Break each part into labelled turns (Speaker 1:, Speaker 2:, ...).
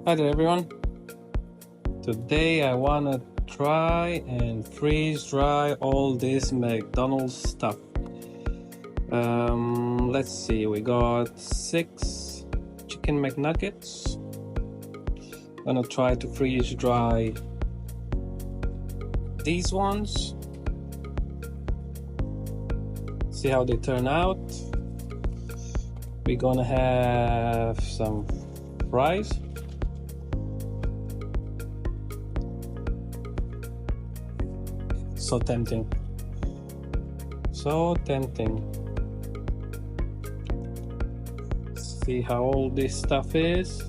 Speaker 1: Hi there everyone. Today I wanna try and freeze dry all this McDonald's stuff. Let's see, we got 6 chicken McNuggets. Gonna try to freeze dry these ones. See how they turn out. We're gonna have some fries. So tempting. So tempting. See how all this stuff is.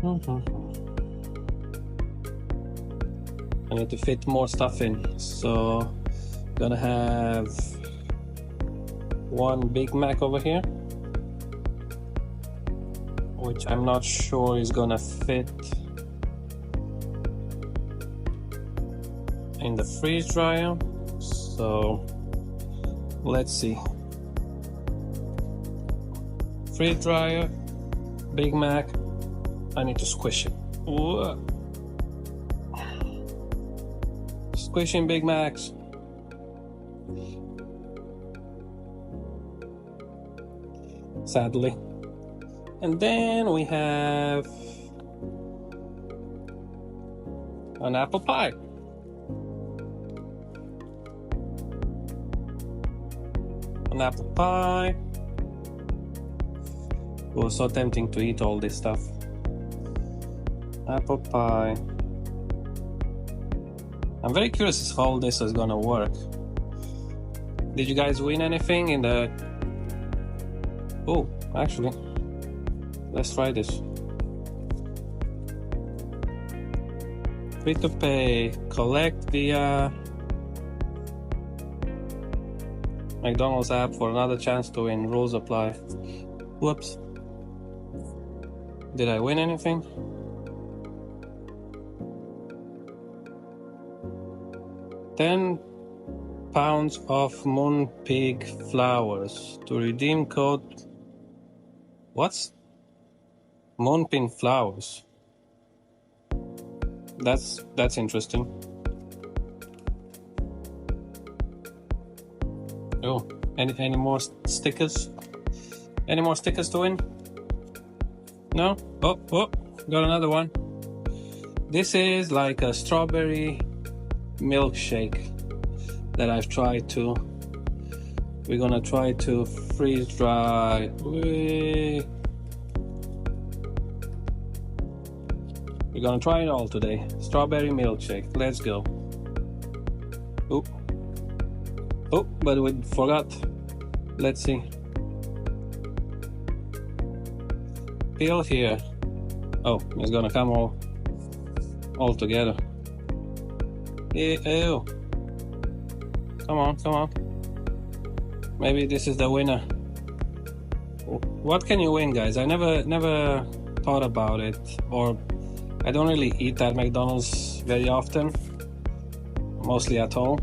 Speaker 1: I need to fit more stuff in. So gonna have 1 Big Mac over here, which I'm not sure is gonna fit in the freeze dryer. So let's see. Freeze dryer, Big Mac. I need to squish it. Whoa. Squishing Big Macs. Sadly. And then we have an apple pie. An apple pie. It was so tempting to eat all this stuff. Apple pie. I'm very curious if all this is gonna work. Did you guys win anything in the... Oh, actually, let's try this. Free to pay, collect via McDonald's app for another chance to win. Rules apply. Whoops. Did I win anything? £10 of Moon Pig flowers to redeem code. What's Moonpin flowers? That's interesting. Oh, any more stickers? Any more stickers to win? No? Oh, got another one. This is like a strawberry milkshake that I've tried to. We're gonna try to freeze dry. We're gonna try it all today. Strawberry milkshake. Let's go. Oh, but we forgot. Let's see. Peel here. Oh, it's gonna come all together. Ew. Come on. Maybe this is the winner. What can you win, guys? I never thought about it, or I don't really eat at McDonald's very often, mostly at home.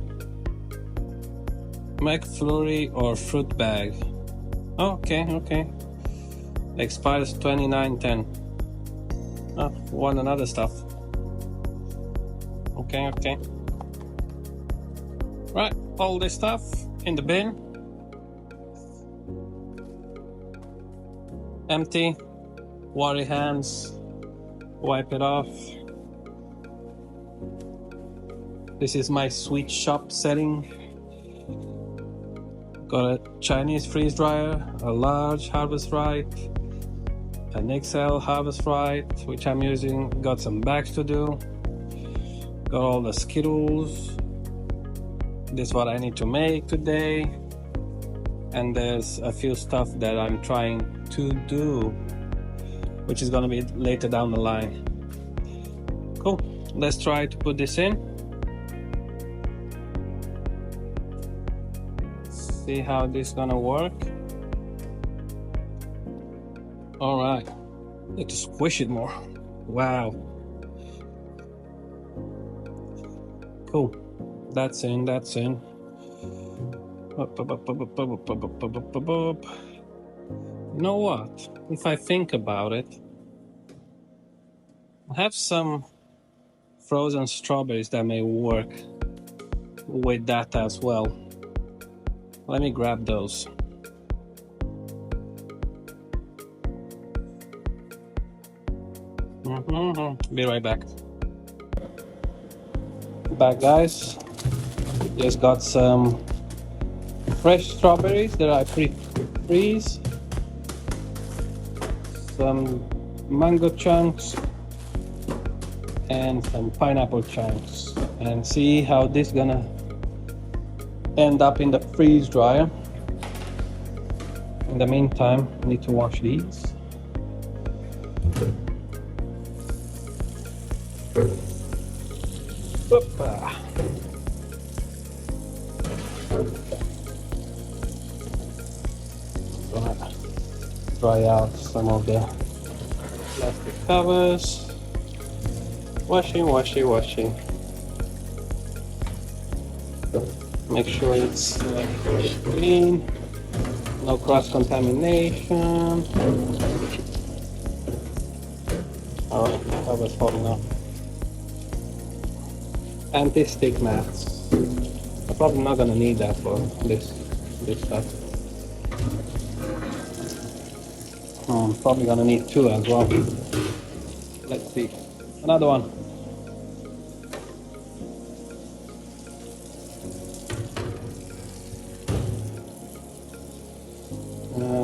Speaker 1: McFlurry or fruit bag. Okay. Expires 29/10. Won another stuff. Okay. Right, all this stuff in the bin. Empty. Water hands. Wipe it off. This is my sweet shop setting. Got a Chinese freeze dryer, a large Harvest Right, an XL Harvest Right, which I'm using. Got some bags to do. Got all the Skittles. This is what I need to make today. And there's a few stuff that I'm trying to do, which is gonna be later down the line. Cool, let's try to put this in. See how this is gonna work. All right, need to squish it more. Wow. Cool, that's in. You know what? If I think about it, I have some frozen strawberries that may work with that as well. Let me grab those. Be right back. Back, guys. Just got some fresh strawberries that I pre-freeze, some mango chunks, and some pineapple chunks, and see how this is gonna end up in the freeze dryer. In the meantime, I need to wash these. Opa. Gonna dry out some of the plastic covers. Washing. Make sure it's clean, no cross-contamination. Oh, cover's falling off. Anti-stick mats. I'm probably not gonna need that for this stuff. I'm probably gonna need two as well. Let's see. Another one.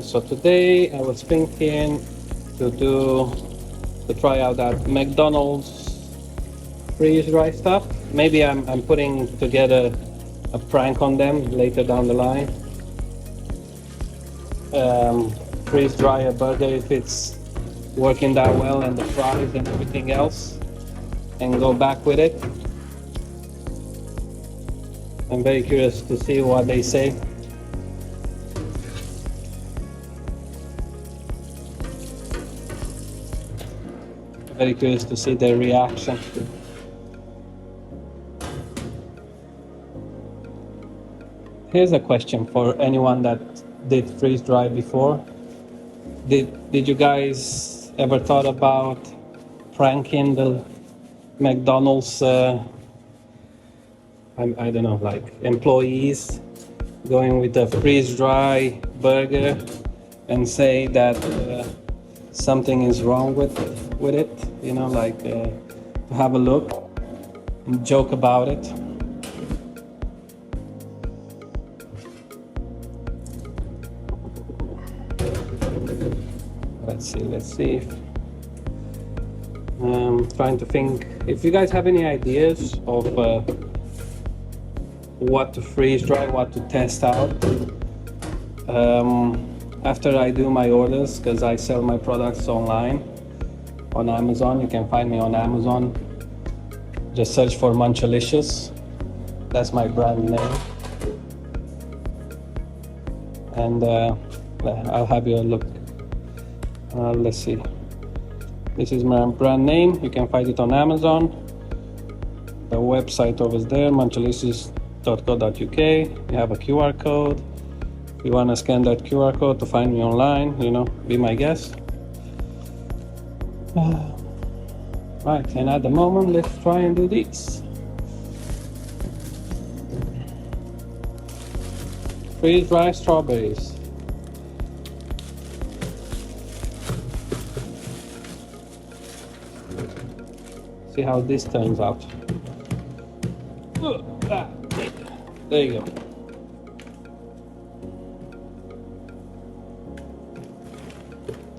Speaker 1: So today I was thinking to try out that McDonald's freeze dry stuff. Maybe I'm putting together a prank on them later down the line. Freeze dry a burger if it's working that well, and the fries and everything else, and go back with it. I'm very curious to see what they say. Very curious to see their reaction. Here's a question for anyone that did freeze dry before. Did you guys ever thought about pranking the McDonald's I don't know, like employees, going with a freeze dry burger and say that something is wrong with it, you know, like to have a look and joke about it? Let's see. Trying to think if you guys have any ideas of what to freeze dry, what to test out after I do my orders, because I sell my products online on Amazon. You can find me on Amazon. Just search for Munch-o-licious. That's my brand name. And I'll have you look. Let's see. This is my brand name. You can find it on Amazon. The website over there, munch-o-licious.co.uk. You have a QR code. If you want to scan that QR code to find me online, you know, be my guest. Right, and at the moment, let's try and do this. Freeze dry strawberries. See how this turns out. There you go.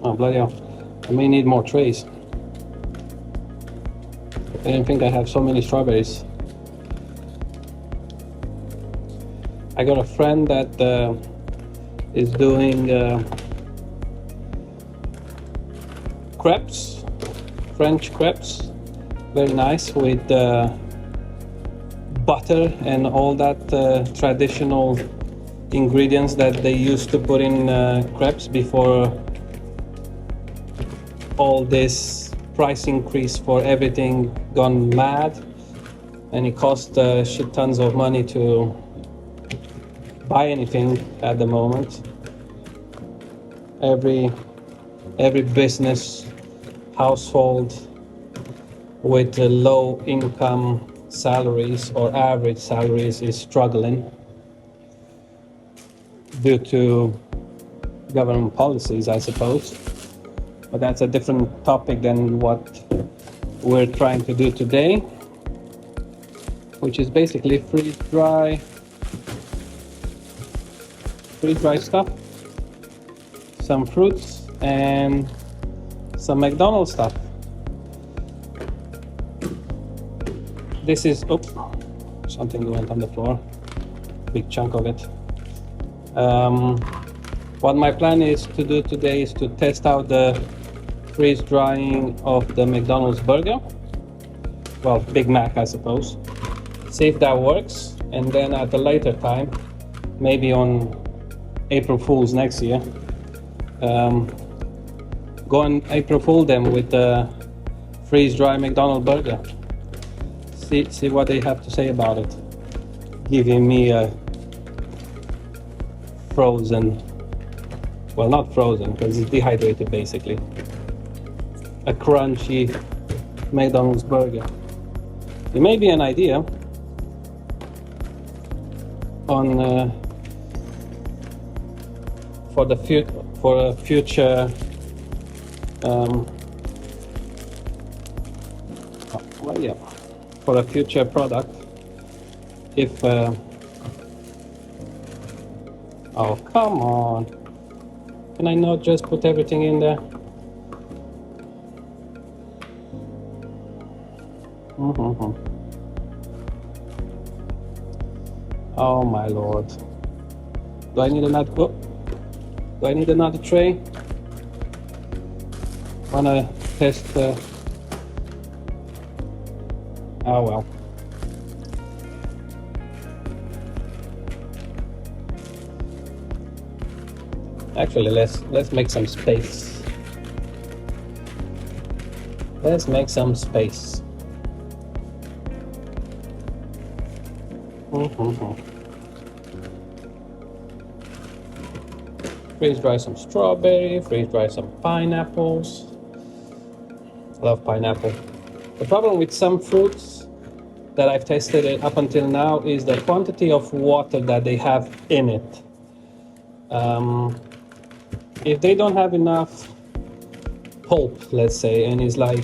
Speaker 1: Oh, bloody hell. I may need more trays. I didn't think I have so many strawberries. I got a friend that is doing crepes, French crepes. Very nice, with butter and all that traditional ingredients that they used to put in crepes before all this price increase for everything gone mad, and it cost shit tons of money to buy anything at the moment. Every business, household with low income salaries or average salaries is struggling due to government policies, I suppose. But that's a different topic than what we're trying to do today, which is basically freeze-dry stuff, some fruits, and some McDonald's stuff. This is, oops, something went on the floor, big chunk of it. What my plan is to do today is to test out the freeze drying of the McDonald's burger, well, Big Mac, I suppose, see if that works, and then at a later time, maybe on April Fool's next year, go and April Fool them with the freeze dry McDonald's burger. See what they have to say about it, giving me a frozen, well, not frozen because it's dehydrated, basically a crunchy McDonald's burger. It may be an idea on for a future well, yeah, for a future product, if oh, come on, can I not just put everything in there? Oh my lord, do I need another, oh, do I need another tray? Wanna test oh well. Actually, let's make some space. Let's make some space. Freeze dry some strawberry, freeze dry some pineapples. Love pineapple. The problem with some fruits that I've tested up until now is the quantity of water that they have in it. If they don't have enough pulp, let's say, and it's like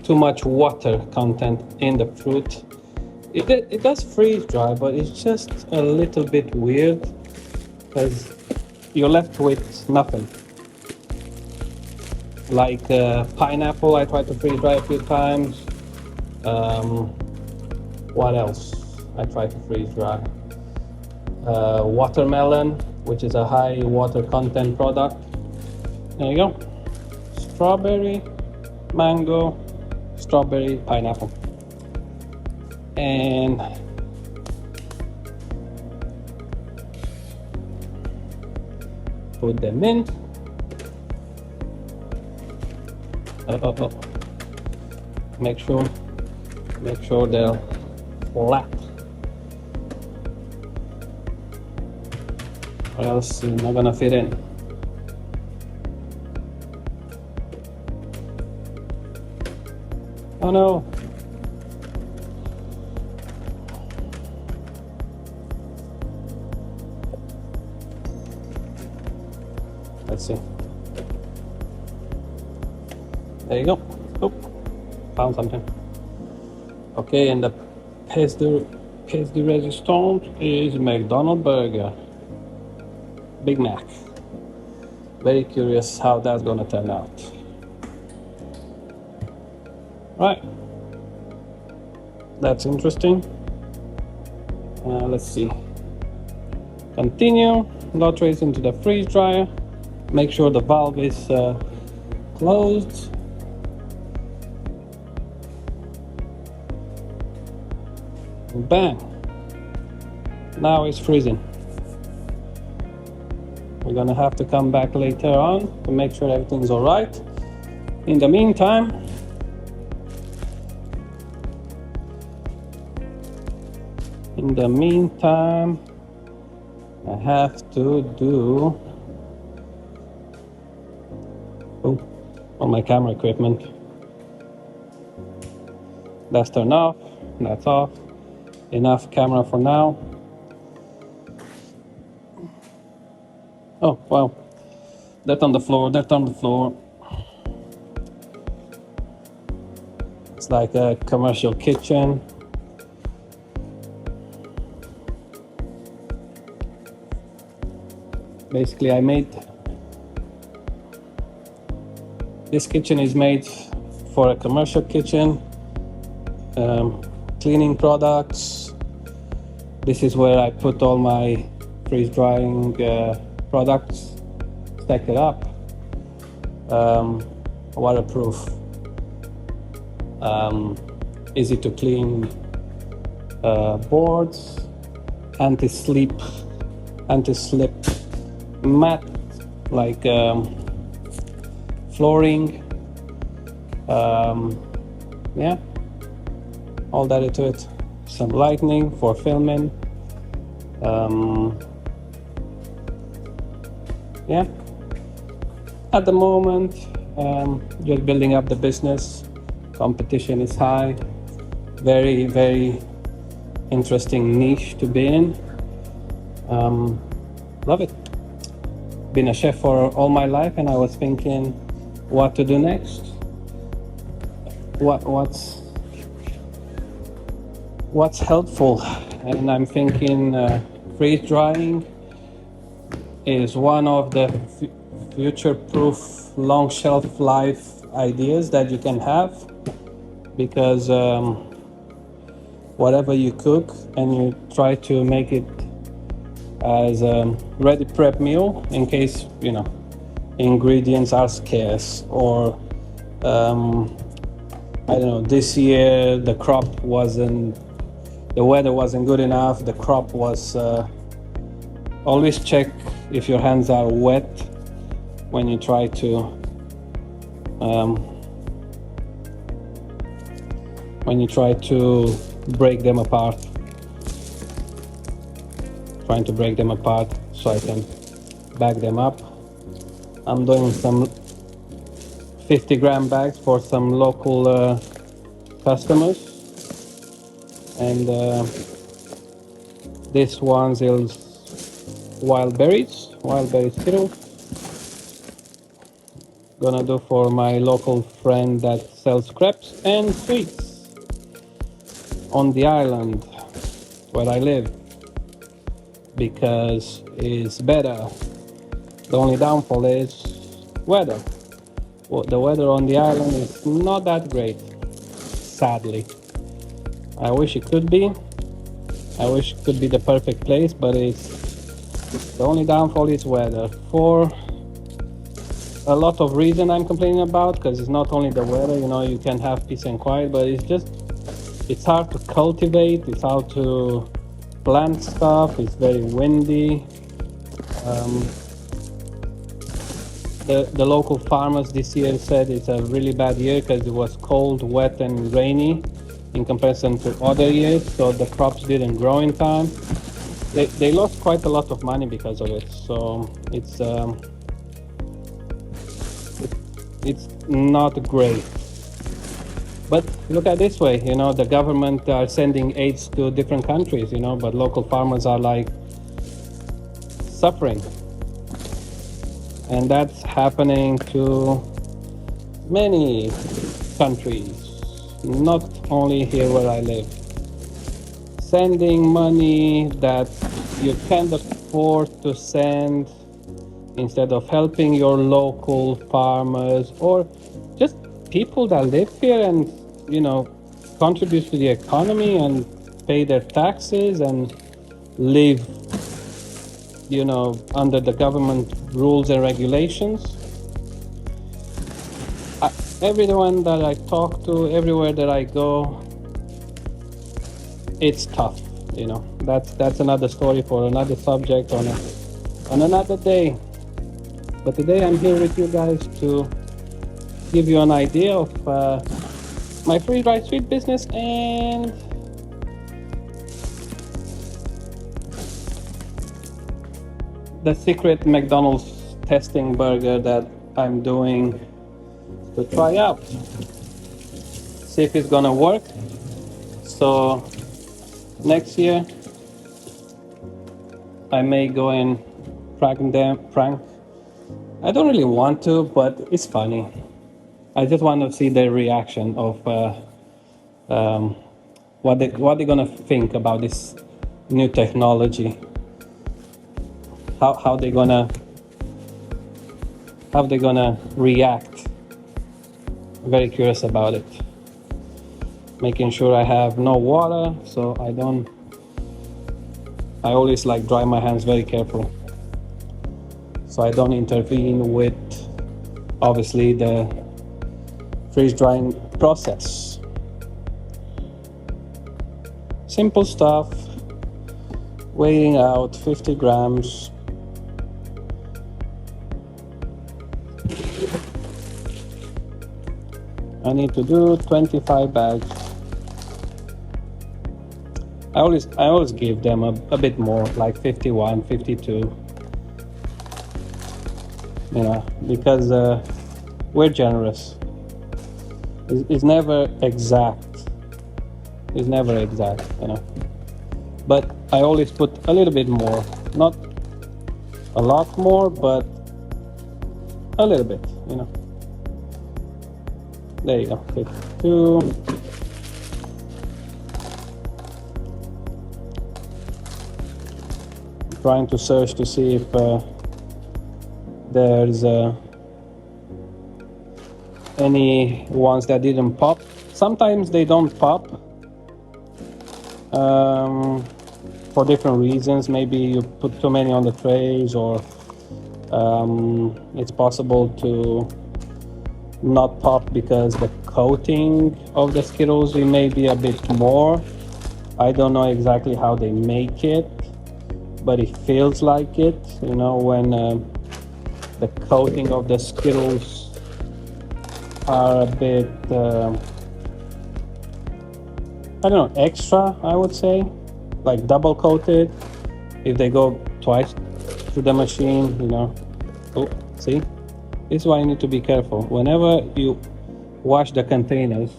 Speaker 1: too much water content in the fruit, it does freeze dry, but it's just a little bit weird because you're left with nothing. Like pineapple, I tried to freeze dry a few times. What else I tried to freeze dry? Watermelon, which is a high water content product. There you go. Strawberry, mango, strawberry, pineapple. And put them in. Make sure they're flat, or else you're not gonna fit in. Oh no. Let's see. There you go. Oh, found something. Okay, and the pièce de résistance is McDonald's burger, Big Mac. Very curious how that's gonna turn out. Right, that's interesting. Let's see. Continue. Load trays into the freeze dryer. Make sure the valve is closed. Bang! Now it's freezing. We're gonna have to come back later on to make sure everything's all right. In the meantime, I have to do all my camera equipment. That's turned off. That's off. Enough camera for now. Oh, wow. Dirt on the floor, dirt on the floor. It's like a commercial kitchen. Basically, this kitchen is made for a commercial kitchen. Cleaning products. This is where I put all my freeze drying products, stack it up. Waterproof, easy to clean boards, anti-slip mat, like flooring. Yeah, all that into it. Some lighting for filming. Yeah, at the moment, just building up the business. Competition is high. Very, very interesting niche to be in. Love it. Been a chef for all my life, and I was thinking what to do next. What's helpful, and I'm thinking freeze drying is one of the future-proof, long shelf life ideas that you can have, because whatever you cook and you try to make it as a ready prep meal in case ingredients are scarce, or I don't know, this year the weather wasn't good enough, the crop was always check if your hands are wet when you try to break them apart. Trying to break them apart so I can bag them up. I'm doing some 50-gram bags for some local customers, and this one is wild berries Skittles. Gonna do for my local friend that sells crepes and sweets on the island where I live, because it's better. The only downfall is weather. Well, the weather on the island is not that great, sadly. I wish it could be. I wish it could be the perfect place, but the only downfall is weather. For a lot of reason I'm complaining about, because it's not only the weather, you can have peace and quiet, but it's hard to cultivate, it's hard to plant stuff, it's very windy. The local farmers this year said it's a really bad year because it was cold, wet, and rainy in comparison to other years, so the crops didn't grow in time. They lost quite a lot of money because of it, so it's not great. But look at it this way, the government are sending aids to different countries, but local farmers are like suffering. And that's happening to many countries, not only here where I live. Sending money that you can't afford to send, instead of helping your local farmers or just people that live here and contribute to the economy and pay their taxes and live under the government rules and regulations. Everyone that I talk to, everywhere that I go, it's tough. That's another story for another subject on another day. But today I'm here with you guys to give you an idea of my freeze-dried sweet business and the secret McDonald's testing burger that I'm doing to try out. See if it's gonna work. So next year I may go and prank. I don't really want to, but it's funny. I just want to see their reaction of what they're gonna think about this new technology. How they gonna react. I'm very curious about it. Making sure I have no water, so I always like dry my hands very carefully, so I don't intervene with obviously the freeze drying process. Simple stuff. Weighing out 50 grams. I need to do 25 bags. I always give them a bit more, like 51, 52. You know, because we're generous. It's never exact. It's never exact, you know. But I always put a little bit more, not a lot more, but a little bit, you know. There you go, 52. Trying to search to see if there's any ones that didn't pop. Sometimes they don't pop for different reasons. Maybe you put too many on the trays, or it's possible to not pop because the coating of the Skittles may be a bit more. I don't know exactly how they make it, but it feels like it, you know, when the coating of the Skittles are a bit I don't know, extra, I would say, like double coated. If they go twice to the machine, you know. Oh, see, this is why you need to be careful. Whenever you wash the containers,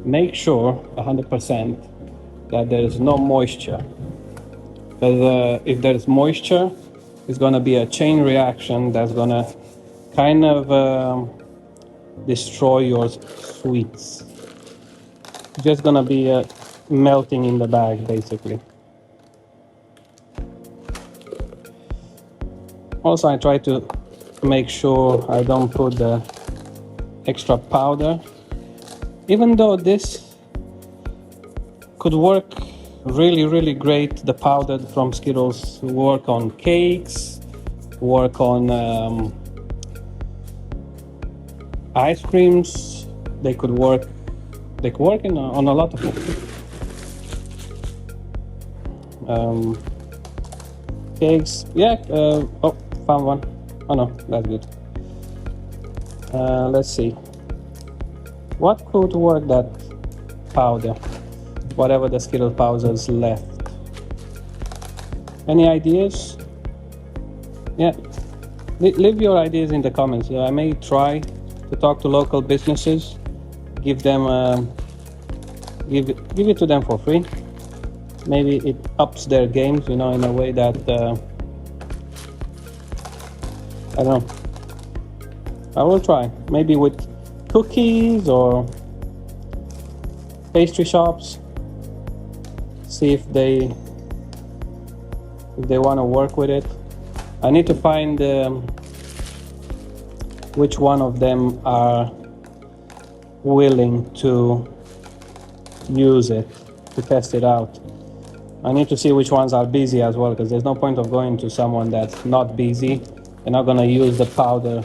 Speaker 1: make sure 100% that there is no moisture. Because if there's moisture, it's going to be a chain reaction that's going to kind of destroy your sweets. It's just going to be melting in the bag, basically. Also, I try to make sure I don't put the extra powder, even though this could work really great. The powder from Skittles work on cakes, work on ice creams. They could work on a lot of things. Cakes, yeah. Oh, found one. Oh no, that's good. Let's see. What could work that powder? Whatever the Skittle powder's left. Any ideas? Yeah, leave your ideas in the comments. I may try to talk to local businesses, give them give it to them for free. Maybe it ups their games, you know, in a way that I don't know. I will try. Maybe with cookies or pastry shops. See if they want to work with it. I need to find which one of them are willing to use it, to test it out. I need to see which ones are busy as well, because there's no point of going to someone that's not busy. They're not gonna use the powder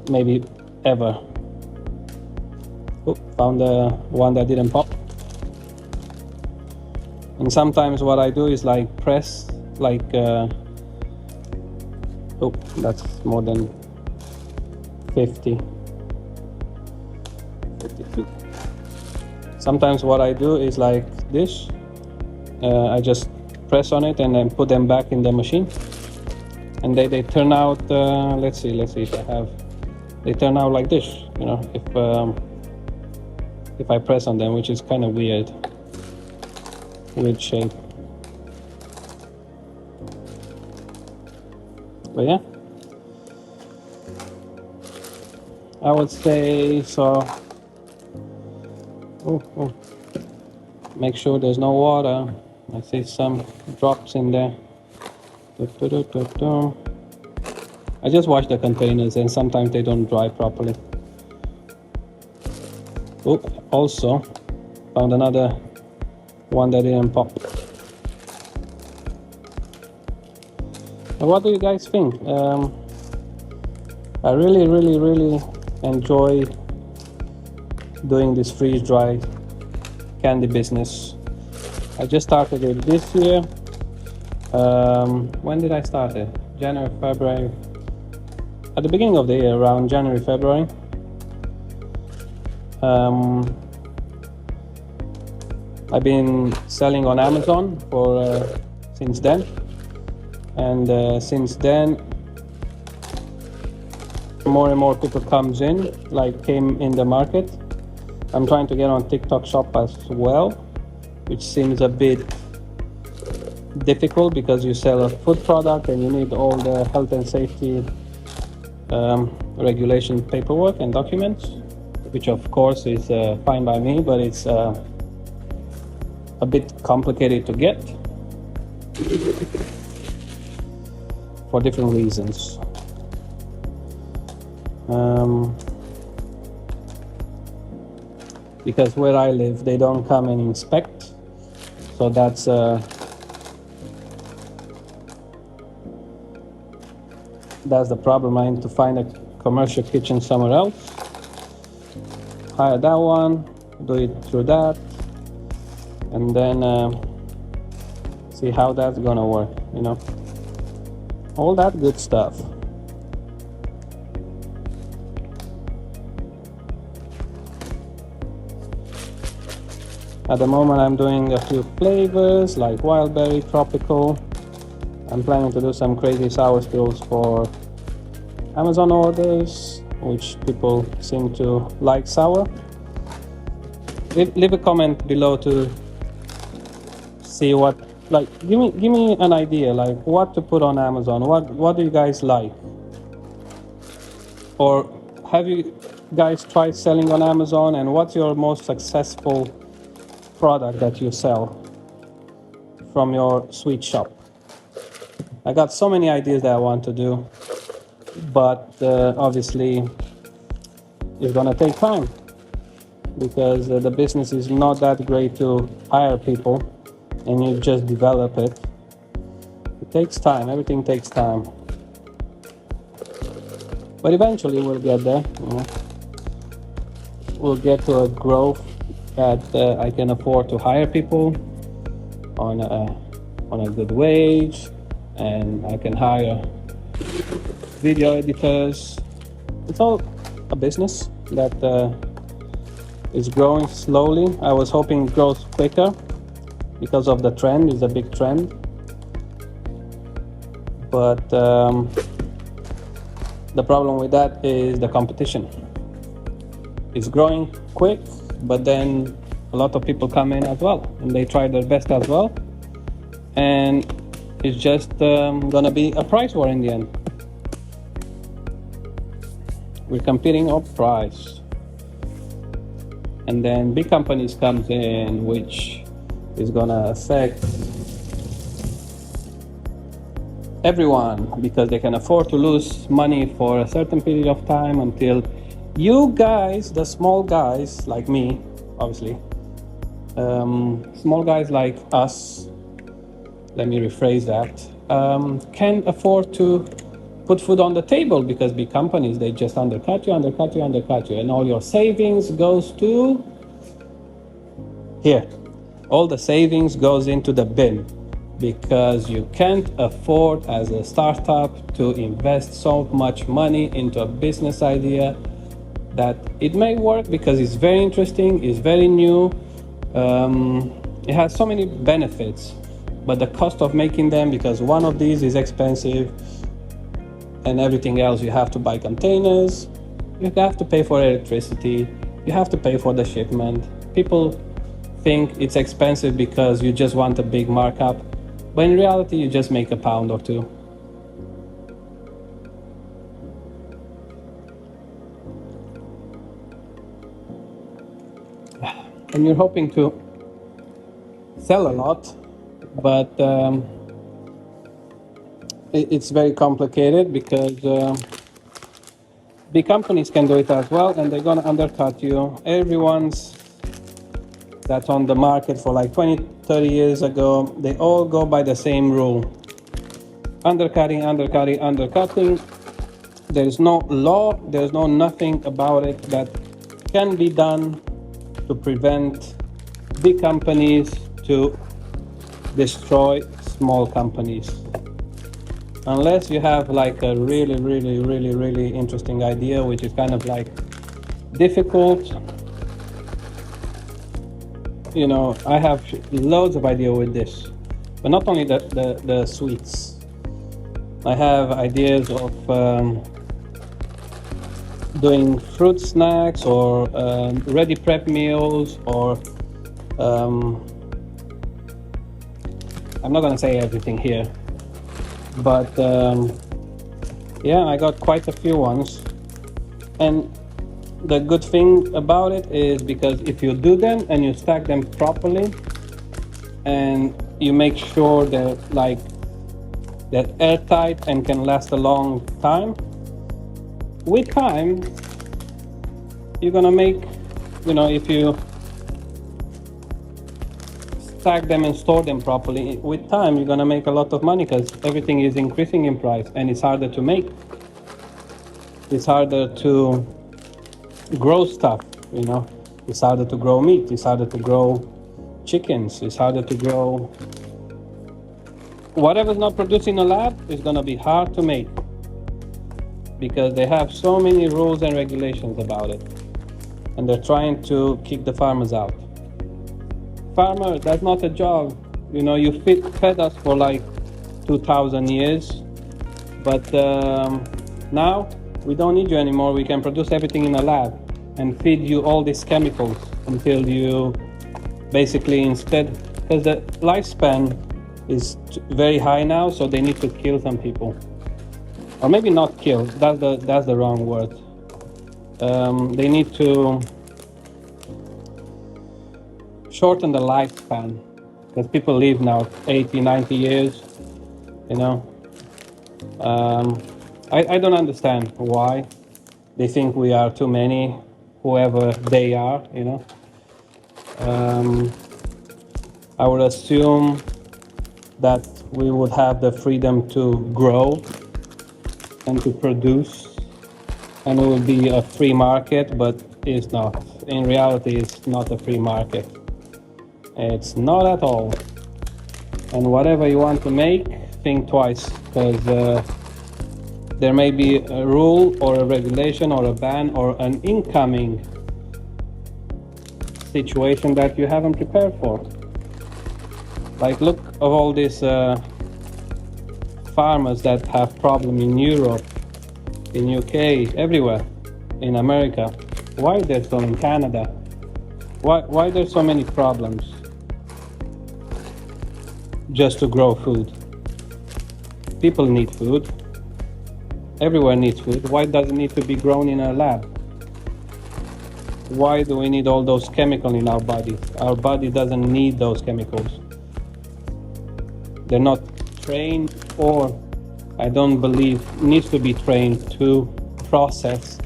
Speaker 1: maybe ever. Oh, found the one that didn't pop. And sometimes what I do is like press, like oh, that's more than 50. 52. Sometimes what I do is like this. I just press on it and then put them back in the machine, and they turn out. Let's see if I have. They turn out like this. You know, if I press on them, which is kind of weird shape. But yeah, I would say so. Oh. Make sure there's no water. I see some drops in there. I just wash the containers and sometimes they don't dry properly. Oh, also found another one that didn't pop. What do you guys think? I really enjoy doing this freeze dry candy business. I just started it this year. When did I start it? January, February. At the beginning of the year, around January, February. I've been selling on Amazon for since then, and since then more and more people came in the market. I'm trying to get on TikTok shop as well, which seems a bit difficult because you sell a food product and you need all the health and safety regulation paperwork and documents, which of course is fine by me, but it's a bit complicated to get for different reasons. Because where I live, they don't come and inspect, so that's the problem. I need to find a commercial kitchen somewhere else, hire that one, do it through that, and then see how that's gonna work, you know, all that good stuff. At the moment I'm doing a few flavors like wild berry, tropical. I'm planning to do some crazy sour stills for Amazon orders, which people seem to like sour. Leave a comment below to see what, like, give me an idea, like what to put on Amazon. What do you guys like? Or have you guys tried selling on Amazon, and what's your most successful product that you sell from your sweet shop? I got so many ideas that I want to do, but obviously it's gonna take time because the business is not that great to hire people and you just develop it. It takes time, everything takes time, but eventually we'll get there, you know? We'll get to a growth that I can afford to hire people on a good wage, and I can hire video editors. It's all a business that is growing slowly. I was hoping it grows quicker because of the trend. It's a big trend, but the problem with that is the competition. It's growing quick, but then a lot of people come in as well and they try their best as well, and it's just gonna be a price war in the end. We're competing on price, and then big companies comes in, which is gonna affect everyone because they can afford to lose money for a certain period of time until you guys, the small guys like me, obviously, small guys like us, let me rephrase that, can afford to put food on the table, because big companies, they just undercut you, and all your savings goes to here. All the savings goes into the bin because you can't afford as a startup to invest so much money into a business idea that it may work because it's very interesting, it's very new, it has so many benefits, but the cost of making them, because one of these is expensive and everything else, you have to buy containers, you have to pay for electricity, you have to pay for the shipment. People think it's expensive because you just want a big markup, but in reality you just make a pound or two. And you're hoping to sell a lot, but it's very complicated because big companies can do it as well, and they're going to undercut you. Everyone's that's on the market for like 20, 30 years ago, they all go by the same rule. Undercutting. There's no law, there's no nothing about it that can be done to prevent big companies to destroy small companies. Unless you have like a really interesting idea, which is kind of like difficult. You know, I have loads of idea with this, but not only the sweets. I have ideas of doing fruit snacks or ready prep meals, or I'm not gonna say everything here, but yeah, I got quite a few ones. And the good thing about it is because if you do them and you stack them properly and you make sure they're airtight and can last a long time, with time you're gonna make, you know, if you stack them and store them properly, with time you're gonna make a lot of money because everything is increasing in price and it's harder to make. It's harder to grow stuff, you know. It's harder to grow meat, it's harder to grow chickens, it's harder to grow whatever's not produced in a lab is going to be hard to make because they have so many rules and regulations about it, and they're trying to kick the farmers out. Farmer, that's not a job, you know. You fed us for like 2,000 years, but now we don't need you anymore. We can produce everything in a lab and feed you all these chemicals until you basically, instead, because the lifespan is very high now, so they need to kill some people, or maybe not kill. That's the wrong word. They need to shorten the lifespan because people live now 80, 90 years. You know, I don't understand why they think we are too many, whoever they are. You know, I would assume that we would have the freedom to grow and to produce, and it will be a free market, but it's not. In reality, it's not a free market. It's not at all. And whatever you want to make, think twice, because there may be a rule or a regulation or a ban or an incoming situation that you haven't prepared for. Like, look of all these farmers that have problem in Europe, in UK, everywhere, in America. Why there's so in Canada? Why there's so many problems just to grow food? People need food. Everywhere needs food. Why does it need to be grown in a lab? Why do we need all those chemicals in our body? Our body doesn't need those chemicals. They're not trained, or I don't believe needs to be trained to process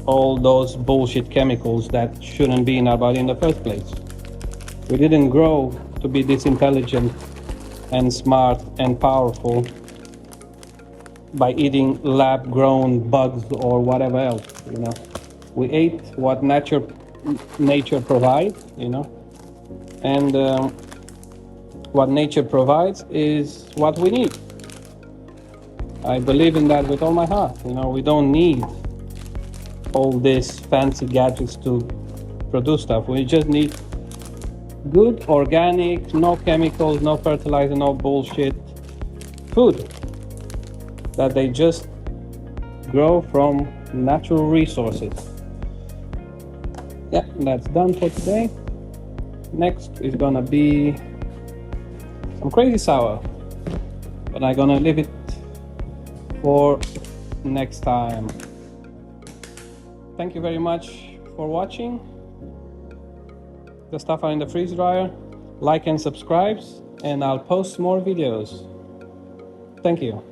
Speaker 1: all those bullshit chemicals that shouldn't be in our body in the first place. We didn't grow to be this intelligent and smart and powerful by eating lab-grown bugs or whatever else, you know. We ate what nature provides, you know, and what nature provides is what we need. I believe in that with all my heart. You know, we don't need all these fancy gadgets to produce stuff. We just need good, organic, no chemicals, no fertilizer, no bullshit food that they just grow from natural resources. Yeah, that's done for today. Next is gonna be some crazy sour, but I'm gonna leave it for next time. Thank you very much for watching. The stuff are in the freeze dryer. Like and subscribe, and I'll post more videos. Thank you.